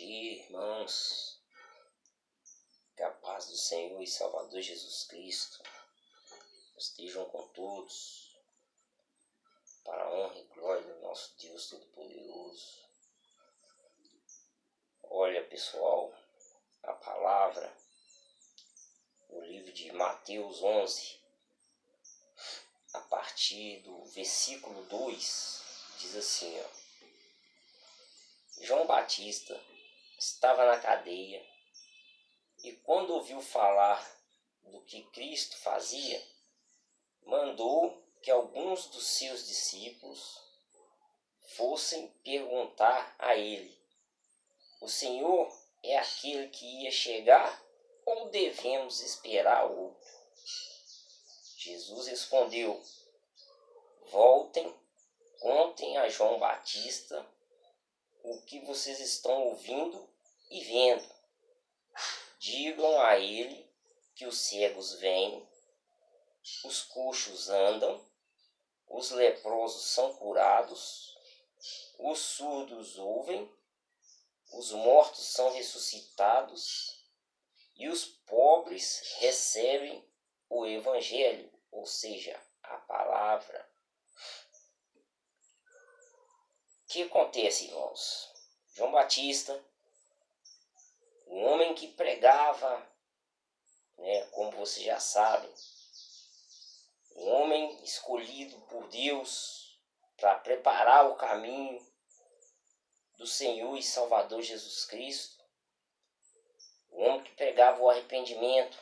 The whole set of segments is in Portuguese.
dia, irmãos. Que a paz do Senhor e Salvador Jesus Cristo estejam com todos, para a honra e glória do nosso Deus Todo-Poderoso. Olha, pessoal, a palavra no livro de Mateus 11, a partir do versículo 2, diz assim, ó: João Batista estava na cadeia e quando ouviu falar do que Cristo fazia, mandou que alguns dos seus discípulos fossem perguntar a ele: o Senhor é aquele que ia chegar ou devemos esperar outro? Jesus respondeu: voltem, contem a João Batista o que vocês estão ouvindo e vendo. Digam a ele que os cegos veem, os coxos andam, os leprosos são curados, os surdos ouvem, os mortos são ressuscitados e os pobres recebem o evangelho, ou seja, a palavra. O que acontece, irmãos? João Batista, um homem que pregava, como vocês já sabem, um homem escolhido por Deus para preparar o caminho do Senhor e Salvador Jesus Cristo, um homem que pregava o arrependimento,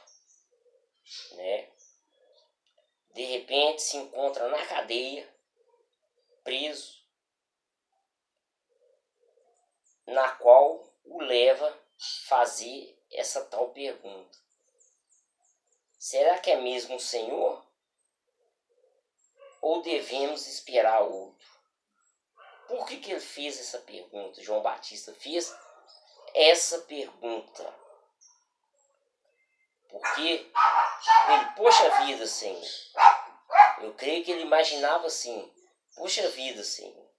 de repente se encontra na cadeia, preso, na qual o leva a fazer essa tal pergunta: será que é mesmo o Senhor? Ou devemos esperar outro? Por que ele fez essa pergunta? João Batista fez essa pergunta porque ele, poxa vida, Senhor, eu creio que ele imaginava assim: poxa vida, Senhor,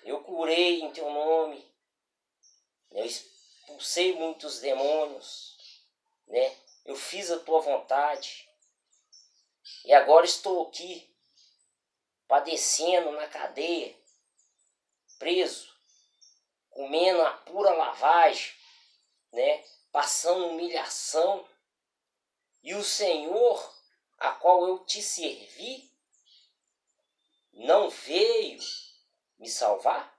eu curei em teu nome, eu expulsei muitos demônios, eu fiz a tua vontade, e agora estou aqui padecendo na cadeia, preso, comendo a pura lavagem, passando humilhação, e o Senhor, a qual eu te servi, não veio me salvar?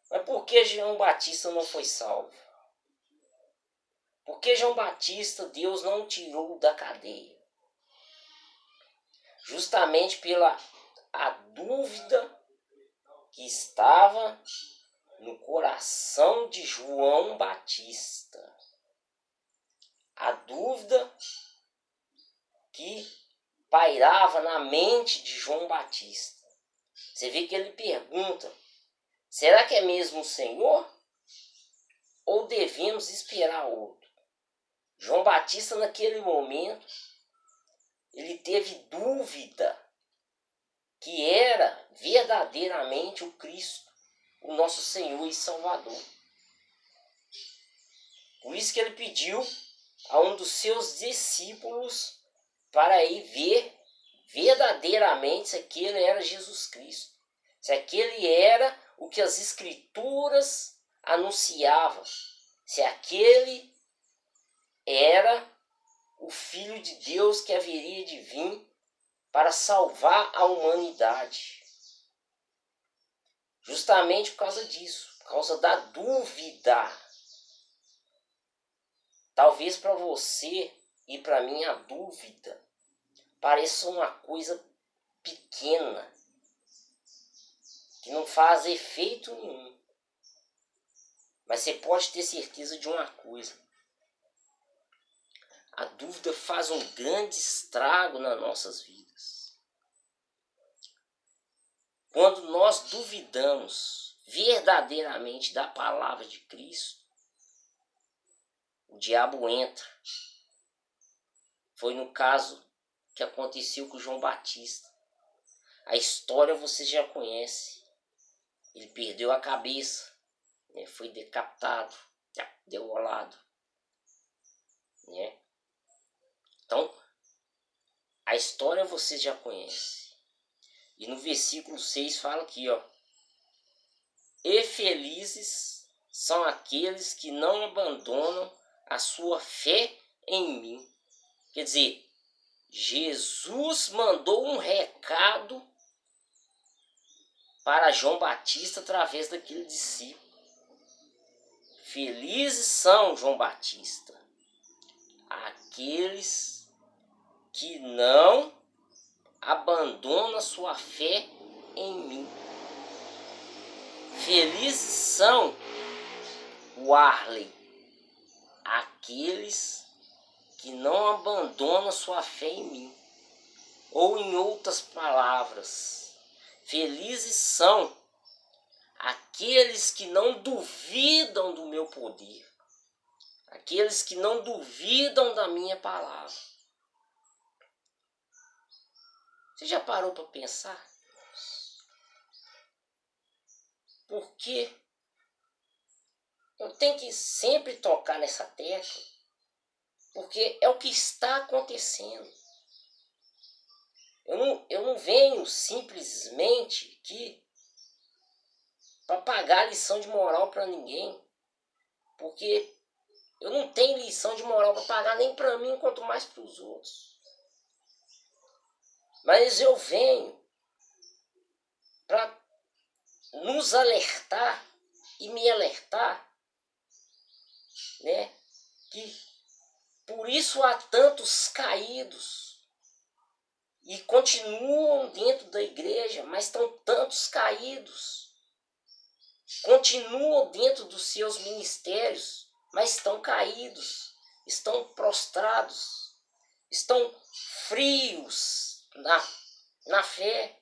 Mas por que João Batista não foi salvo? Por que João Batista Deus não tirou da cadeia? Justamente pela a dúvida que estava no coração de João Batista. A dúvida que pairava na mente de João Batista. Você vê que ele pergunta: será que é mesmo o Senhor? Ou devemos esperar outro? João Batista, naquele momento, ele teve dúvida que era verdadeiramente o Cristo, o nosso Senhor e Salvador. Por isso que ele pediu a um dos seus discípulos para ir ver verdadeiramente se aquele era Jesus Cristo, se aquele era o que as Escrituras anunciavam, se aquele era o Filho de Deus que haveria de vir para salvar a humanidade. Justamente por causa disso, por causa da dúvida. Talvez para você e para mim a dúvida pareça uma coisa pequena, que não faz efeito nenhum. Mas você pode ter certeza de uma coisa: a dúvida faz um grande estrago nas nossas vidas. Quando nós duvidamos verdadeiramente da palavra de Cristo, o diabo entra. Foi no caso que aconteceu com João Batista. A história você já conhece. Ele perdeu a cabeça, né? Foi decapitado, degolado, né? Então, a história vocês já conhecem. E no versículo 6 fala aqui, ó. E felizes são aqueles que não abandonam a sua fé em mim. Quer dizer, Jesus mandou um recado para João Batista através daquele discípulo. Felizes são, João Batista, aqueles que não abandonam a sua fé em mim. Felizes são, Warley, aqueles que não abandonam a sua fé em mim. Ou em outras palavras, felizes são aqueles que não duvidam do meu poder, aqueles que não duvidam da minha palavra. Você já parou para pensar? Por que eu tenho que sempre tocar nessa tecla? Porque é o que está acontecendo. Eu não venho simplesmente aqui para pagar lição de moral para ninguém. Porque eu não tenho lição de moral para pagar nem para mim, quanto mais para os outros. Mas eu venho para nos alertar e me alertar, né? Que por isso há tantos caídos e continuam dentro da igreja, mas estão tantos caídos. Continuam dentro dos seus ministérios, mas estão caídos, estão prostrados, estão frios na fé.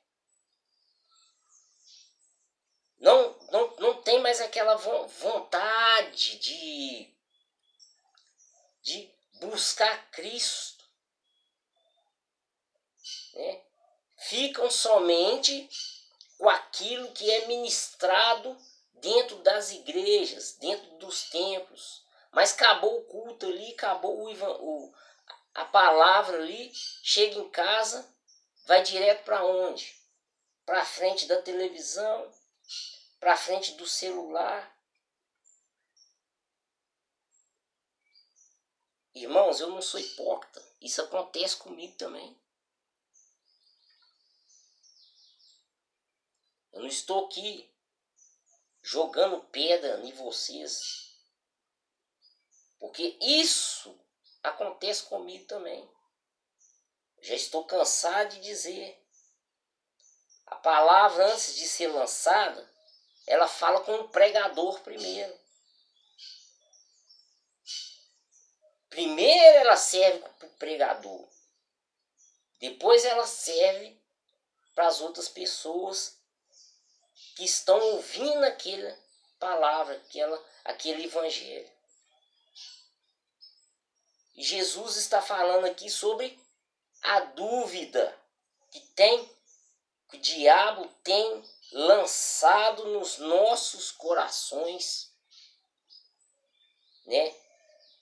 Não tem mais aquela vontade de buscar Cristo, né? Ficam somente com aquilo que é ministrado dentro das igrejas, dentro dos templos. Mas acabou o culto ali, acabou a palavra ali, chega em casa, vai direto para onde? Para frente da televisão, para frente do celular. Irmãos, eu não sou hipócrita. Isso acontece comigo também. Eu não estou aqui jogando pedra em vocês. Porque isso acontece comigo também. Já estou cansado de dizer. A palavra, antes de ser lançada, ela fala com o pregador primeiro. Primeiro ela serve para o pregador. Depois ela serve para as outras pessoas que estão ouvindo aquela palavra, aquele evangelho. E Jesus está falando aqui sobre a dúvida que o diabo tem lançado nos nossos corações, né?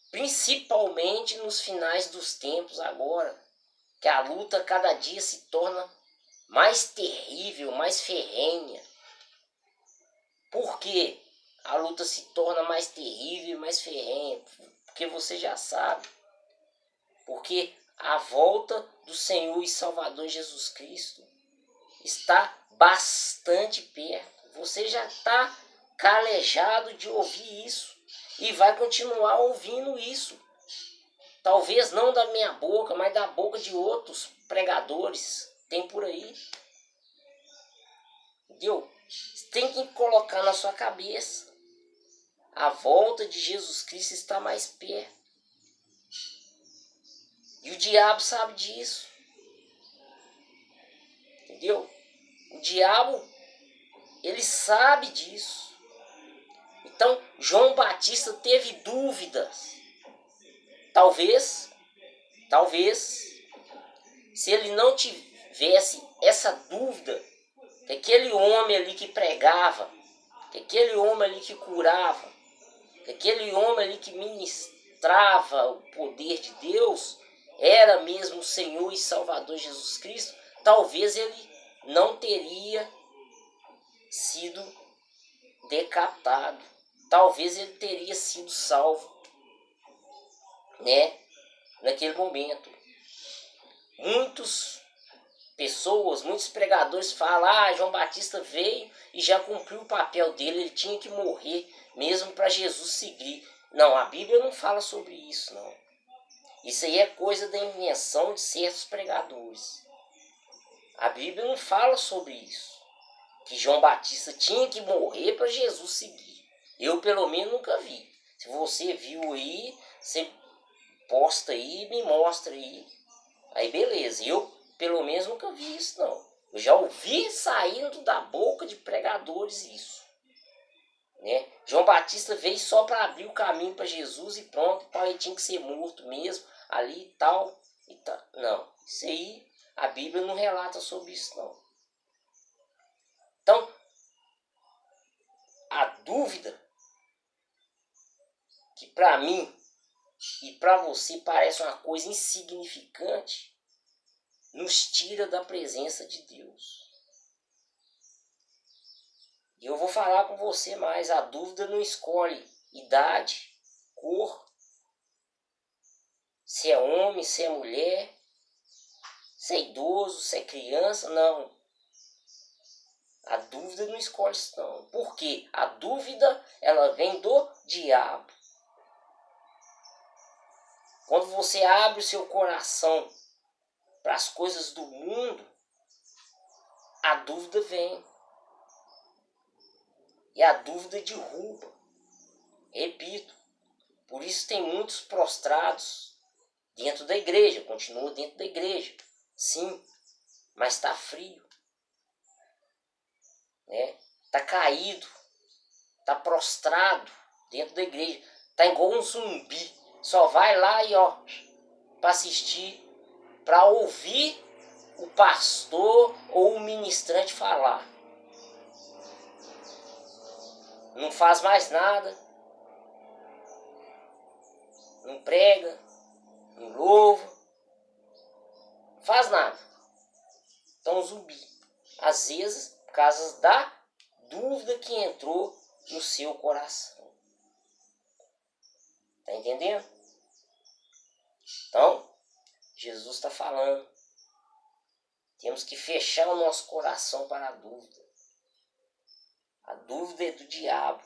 Principalmente nos finais dos tempos agora, que a luta cada dia se torna mais terrível, mais ferrenha. Por que a luta se torna mais terrível e mais ferrenha? Porque você já sabe. Porque a volta do Senhor e Salvador Jesus Cristo está bastante perto. Você já está calejado de ouvir isso e vai continuar ouvindo isso. Talvez não da minha boca, mas da boca de outros pregadores. Tem por aí. Entendeu? Você tem que colocar na sua cabeça. A volta de Jesus Cristo está mais perto. E o diabo sabe disso. Entendeu? O diabo, ele sabe disso. Então, João Batista teve dúvidas. Talvez, se ele não tivesse essa dúvida, aquele homem ali que pregava que aquele homem ali que curava, que aquele homem ali que ministrava o poder de Deus, era mesmo o Senhor e Salvador Jesus Cristo, talvez ele não teria sido decapitado. Talvez ele teria sido salvo, né? Naquele momento. Muitas pessoas, muitos pregadores falam: João Batista veio e já cumpriu o papel dele, ele tinha que morrer mesmo para Jesus seguir. Não, a Bíblia não fala sobre isso, não. Isso aí é coisa da invenção de certos pregadores. A Bíblia não fala sobre isso, que João Batista tinha que morrer para Jesus seguir. Eu, pelo menos, nunca vi. Se você viu aí, você posta aí, me mostra aí. Aí beleza, eu, pelo menos, nunca vi isso, não. Eu já ouvi saindo da boca de pregadores isso, né? João Batista veio só para abrir o caminho para Jesus e pronto, ele tinha que ser morto mesmo, ali e tal. Não, isso aí, a Bíblia não relata sobre isso, não. Então, a dúvida que para mim e para você parece uma coisa insignificante, nos tira da presença de Deus. E eu vou falar com você mais, a dúvida não escolhe idade, cor, se é homem, se é mulher, se é idoso, se é criança, não. A dúvida não escolhe isso, não. Por quê? A dúvida, ela vem do diabo. Quando você abre o seu coração para as coisas do mundo, a dúvida vem. E a dúvida derruba. Repito, por isso tem muitos prostrados dentro da igreja, continua dentro da igreja. Sim, mas está frio. Né? Está caído. Está prostrado dentro da igreja. Está igual um zumbi. Só vai lá e para assistir, para ouvir o pastor ou o ministrante falar. Não faz mais nada. Não prega. Não louva. Não faz nada. Então zumbi. Às vezes, por causa da dúvida que entrou no seu coração. Tá entendendo? Então, Jesus está falando. Temos que fechar o nosso coração para a dúvida. A dúvida é do diabo.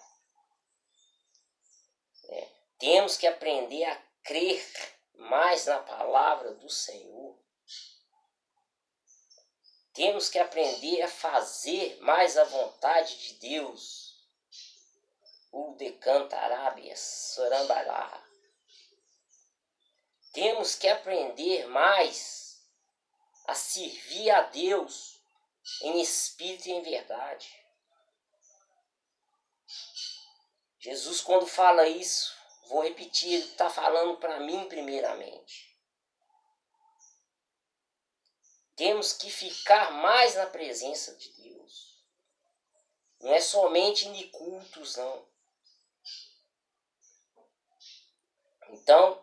Temos que aprender a crer mais na palavra do Senhor. Temos que aprender a fazer mais a vontade de Deus. O decantarábias, sorambará. Temos que aprender mais a servir a Deus em espírito e em verdade. Jesus, quando fala isso, vou repetir, ele está falando para mim primeiramente. Temos que ficar mais na presença de Deus. Não é somente em cultos, não. Então,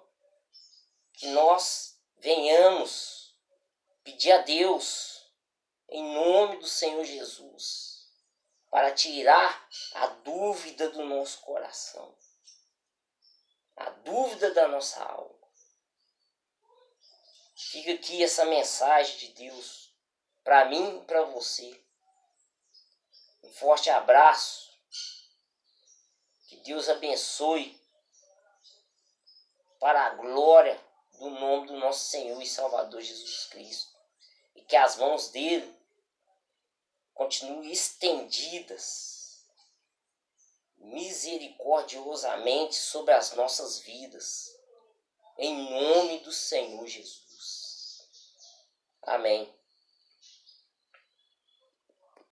que nós venhamos pedir a Deus, em nome do Senhor Jesus, para tirar a dúvida do nosso coração, a dúvida da nossa alma. Fica aqui essa mensagem de Deus para mim e para você. Um forte abraço. Que Deus abençoe para a glória do nome do nosso Senhor e Salvador Jesus Cristo. E que as mãos dele continuem estendidas misericordiosamente sobre as nossas vidas. Em nome do Senhor Jesus. Amém.